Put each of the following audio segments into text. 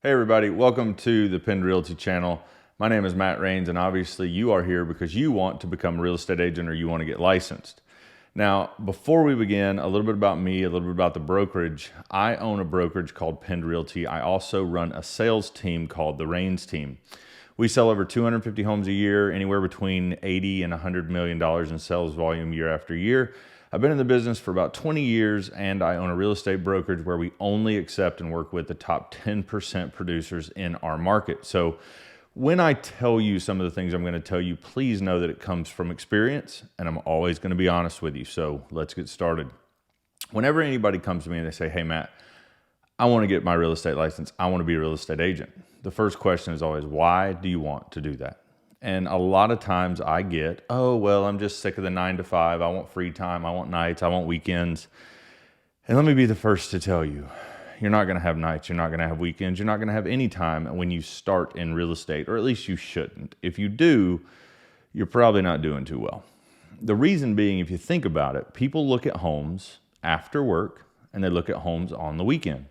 Hey everybody, welcome to the PEND Realty channel. My name is Matt Rains, and obviously you are here because you want to become a real estate agent or you want to get licensed. Now, before we begin, a little bit about me, a little bit about the brokerage. I own a brokerage called PEND Realty. I also run a sales team called the Rains team. We sell over 250 homes a year, anywhere between $80 and $100 million in sales volume year after year. I've been in the business for about 20 years, and I own a real estate brokerage where we only accept and work with the top 10% producers in our market. So when I tell you some of the things I'm going to tell you, please know that it comes from experience, and I'm always going to be honest with you. So let's get started. Whenever anybody comes to me and they say, hey, Matt, I want to get my real estate license. I want to be a real estate agent. The first question is always, why do you want to do that? And a lot of times I get, oh, well, I'm just sick of the 9 to 5. I want free time. I want nights. I want weekends. And let me be the first to tell you, you're not going to have nights. You're not going to have weekends. You're not going to have any time when you start in real estate, or at least you shouldn't. If you do, you're probably not doing too well. The reason being, if you think about it, people look at homes after work and they look at homes on the weekend.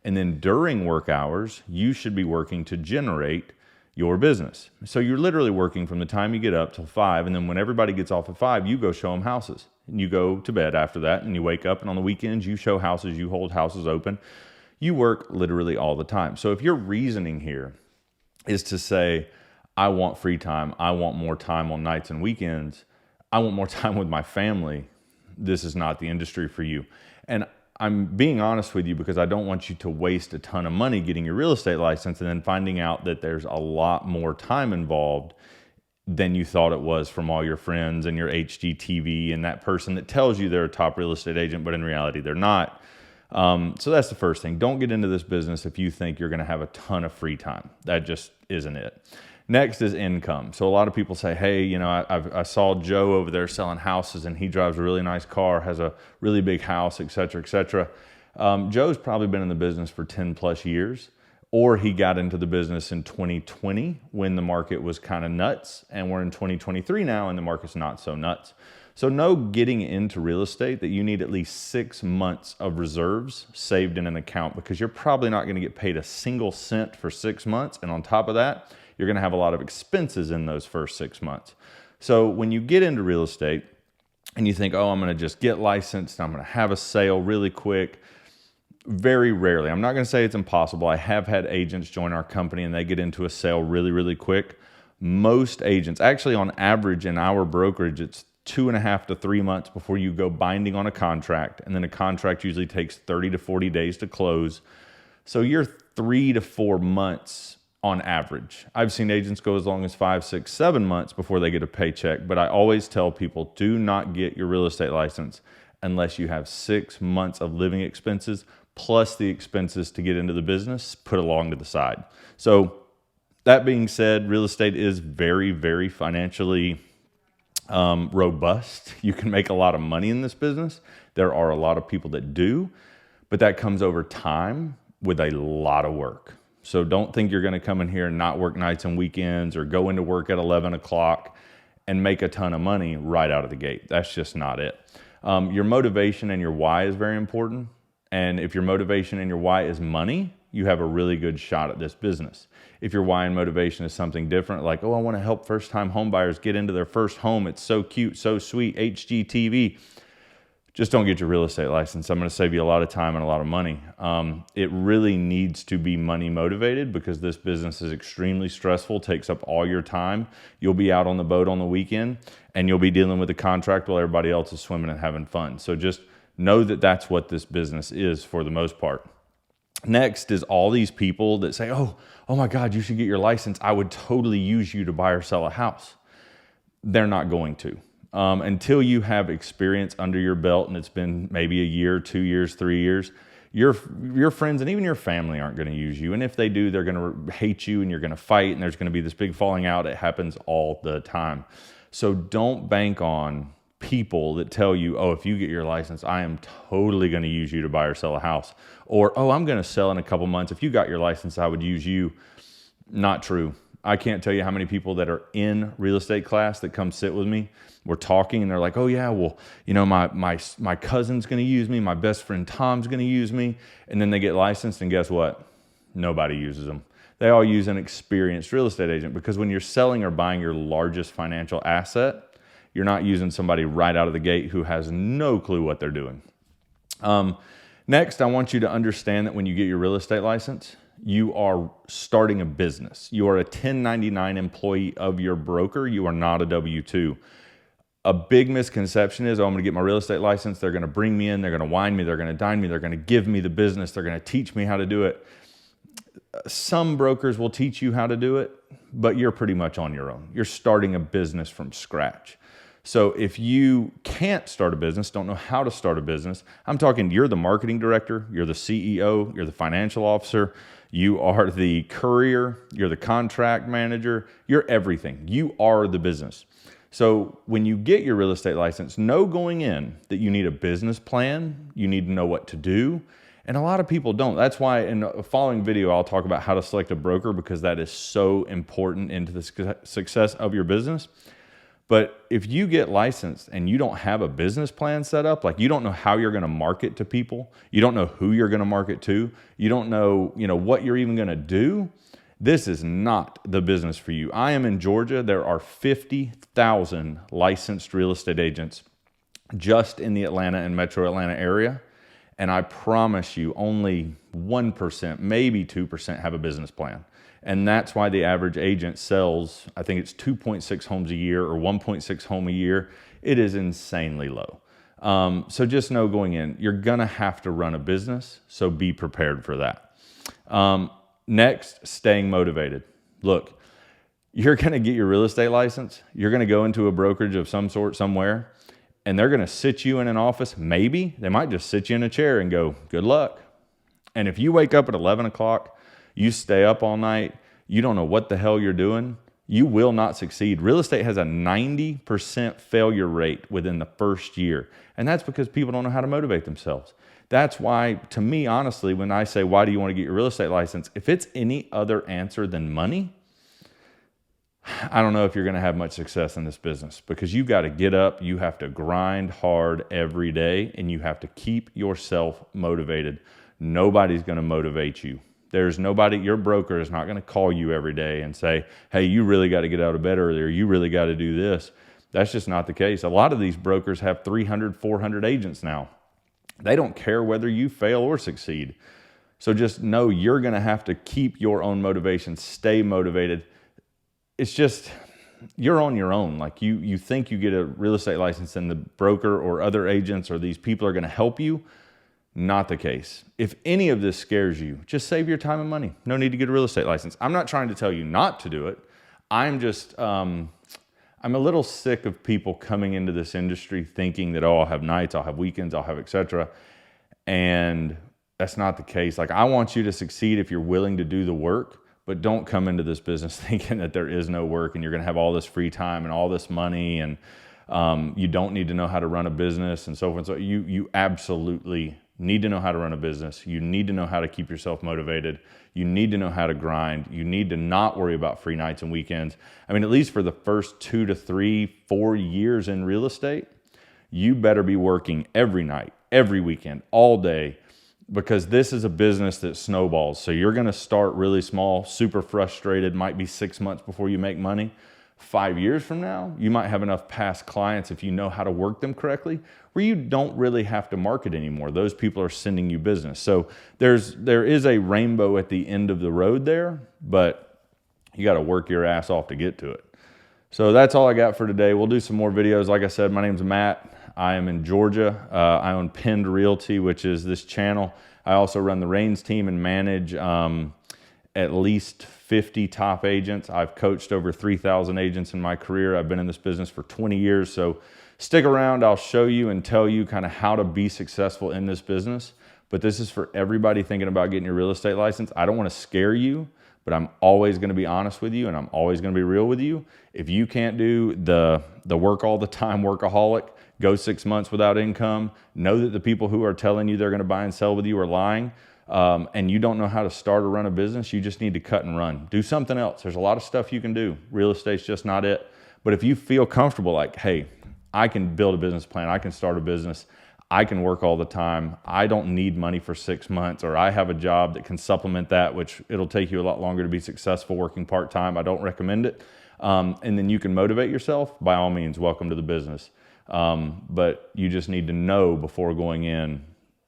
And then during work hours, you should be working to generate your business. So you're literally working from the time you get up till 5, and then when everybody gets off at 5, you go show them houses. And you go to bed after that, and you wake up, and on the weekends, you show houses, you hold houses open. You work literally all the time. So if your reasoning here is to say, I want free time, I want more time on nights and weekends, I want more time with my family, this is not the industry for you. And I'm being honest with you because I don't want you to waste a ton of money getting your real estate license and then finding out that there's a lot more time involved than you thought it was from all your friends and your HGTV and that person that tells you they're a top real estate agent, but in reality they're not. So that's the first thing. Don't get into this business if you think you're going to have a ton of free time. That just isn't it. Next is income. So a lot of people say, hey, you know, I saw Joe over there selling houses and he drives a really nice car, has a really big house, et cetera, et cetera. Joe's probably been in the business for 10 plus years, or he got into the business in 2020 when the market was kind of nuts, and we're in 2023 now and the market's not so nuts. So know getting into real estate that you need at least 6 months of reserves saved in an account, because you're probably not going to get paid a single cent for 6 months. And on top of that, you're going to have a lot of expenses in those first 6 months. So when you get into real estate and you think, oh, I'm going to just get licensed, I'm going to have a sale really quick, very rarely. I'm not going to say it's impossible. I have had agents join our company and they get into a sale really, really quick. Most agents, actually on average in our brokerage, it's 2.5 to 3 months before you go binding on a contract. And then a contract usually takes 30 to 40 days to close. So you're 3 to 4 months on average. I've seen agents go as long as 5, 6, 7 months before they get a paycheck. But I always tell people, do not get your real estate license unless you have 6 months of living expenses plus the expenses to get into the business put along to the side. So that being said, real estate is very, very financially robust. You can make a lot of money in this business. There are a lot of people that do, but that comes over time with a lot of work. So don't think you're going to come in here and not work nights and weekends or go into work at 11 o'clock and make a ton of money right out of the gate. That's just not it. Your motivation and your why is very important. And if your motivation and your why is money, you have a really good shot at this business. If your why and motivation is something different, like, oh, I want to help first-time home buyers get into their first home. It's so cute, so sweet, HGTV. Just don't get your real estate license. I'm going to save you a lot of time and a lot of money. It really needs to be money motivated because this business is extremely stressful, takes up all your time. You'll be out on the boat on the weekend and you'll be dealing with a contract while everybody else is swimming and having fun. So just know that that's what this business is for the most part. Next is all these people that say, oh my God, you should get your license. I would totally use you to buy or sell a house. They're not going to. Until you have experience under your belt and it's been maybe a year, 2 years, 3 years, your friends and even your family aren't going to use you. And if they do, they're going to hate you and you're going to fight and there's going to be this big falling out. It happens all the time. So don't bank on people that tell you, oh, if you get your license, I am totally going to use you to buy or sell a house. Or, oh, I'm going to sell in a couple months. If you got your license, I would use you. Not true. I can't tell you how many people that are in real estate class that come sit with me. We're talking and they're like, oh yeah, well, you know, my cousin's going to use me. My best friend Tom's going to use me. And then they get licensed and guess what? Nobody uses them. They all use an experienced real estate agent, because when you're selling or buying your largest financial asset, you're not using somebody right out of the gate who has no clue what they're doing. Next, I want you to understand that when you get your real estate license, you are starting a business. You are a 1099 employee of your broker. You are not a W-2. A big misconception is, oh, I'm going to get my real estate license. They're going to bring me in. They're going to wine me. They're going to dine me. They're going to give me the business. They're going to teach me how to do it. Some brokers will teach you how to do it, but you're pretty much on your own. You're starting a business from scratch. So if you can't start a business, don't know how to start a business, I'm talking you're the marketing director, you're the CEO, you're the financial officer, you are the courier, you're the contract manager, you're everything. You are the business. So when you get your real estate license, know going in that you need a business plan, you need to know what to do, and a lot of people don't. That's why in a following video, I'll talk about how to select a broker, because that is so important into the success of your business. But if you get licensed and you don't have a business plan set up, like you don't know how you're going to market to people, you don't know who you're going to market to, you don't know, what you're even going to do, this is not the business for you. I am in Georgia. There are 50,000 licensed real estate agents just in the Atlanta and Metro Atlanta area. And I promise you, only 1%, maybe 2% have a business plan. And that's why the average agent sells, I think it's 2.6 homes a year or 1.6 home a year. It is insanely low. So just know going in, you're going to have to run a business. So be prepared for that. Next, staying motivated. Look, you're going to get your real estate license. You're going to go into a brokerage of some sort somewhere, and they're going to sit you in an office. Maybe they might just sit you in a chair and go, good luck. And if you wake up at 11 o'clock, you stay up all night, you don't know what the hell you're doing, you will not succeed. Real estate has a 90% failure rate within the first year. And that's because people don't know how to motivate themselves. That's why, to me, honestly, when I say, why do you want to get your real estate license? If it's any other answer than money, I don't know if you're going to have much success in this business, because you got to get up, you have to grind hard every day, and you have to keep yourself motivated. Nobody's going to motivate you. There's nobody, your broker is not going to call you every day and say, hey, you really got to get out of bed earlier. You really got to do this. That's just not the case. A lot of these brokers have 300, 400 agents now. They don't care whether you fail or succeed. So just know you're going to have to keep your own motivation, stay motivated. It's just, you're on your own. Like you think you get a real estate license and the broker or other agents or these people are going to help you. Not the case. If any of this scares you, just save your time and money. No need to get a real estate license. I'm not trying to tell you not to do it. I'm just, I'm a little sick of people coming into this industry thinking that, oh, I'll have nights, I'll have weekends, I'll have et cetera. And that's not the case. Like, I want you to succeed if you're willing to do the work, but don't come into this business thinking that there is no work and you're going to have all this free time and all this money and you don't need to know how to run a business and so forth. So you absolutely need to know how to run a business. You need to know how to keep yourself motivated. You need to know how to grind. You need to not worry about free nights and weekends. I mean, at least for the first 2 to 3, 4 years in real estate, you better be working every night, every weekend, all day, because this is a business that snowballs. So you're going to start really small, super frustrated, might be 6 months before you make money. 5 years from now, you might have enough past clients, if you know how to work them correctly, where you don't really have to market anymore. Those people are sending you business. So there is a rainbow at the end of the road there, but you got to work your ass off to get to it. So that's all I got for today. We'll do some more videos. Like I said, my name's Matt. I am in Georgia. I own PEND Realty, which is this channel. I also run the Reigns team and manage at least 50 top agents. I've coached over 3,000 agents in my career. I've been in this business for 20 years. So stick around. I'll show you and tell you kind of how to be successful in this business. But this is for everybody thinking about getting your real estate license. I don't want to scare you, but I'm always going to be honest with you and I'm always going to be real with you. If you can't do the work all the time, workaholic, go 6 months without income, know that the people who are telling you they're going to buy and sell with you are lying. And you don't know how to start or run a business, you just need to cut and run. Do something else. There's a lot of stuff you can do. Real estate's just not it. But if you feel comfortable, like, hey, I can build a business plan, I can start a business, I can work all the time. I don't need money for 6 months, or I have a job that can supplement that, which it'll take you a lot longer to be successful working part-time. I don't recommend it. And then you can motivate yourself. By all means, welcome to the business. But you just need to know before going in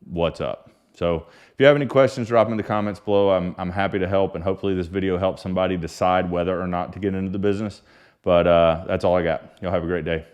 what's up. So if you have any questions, drop them in the comments below. I'm happy to help, and hopefully this video helps somebody decide whether or not to get into the business. But that's all I got. Y'all have a great day.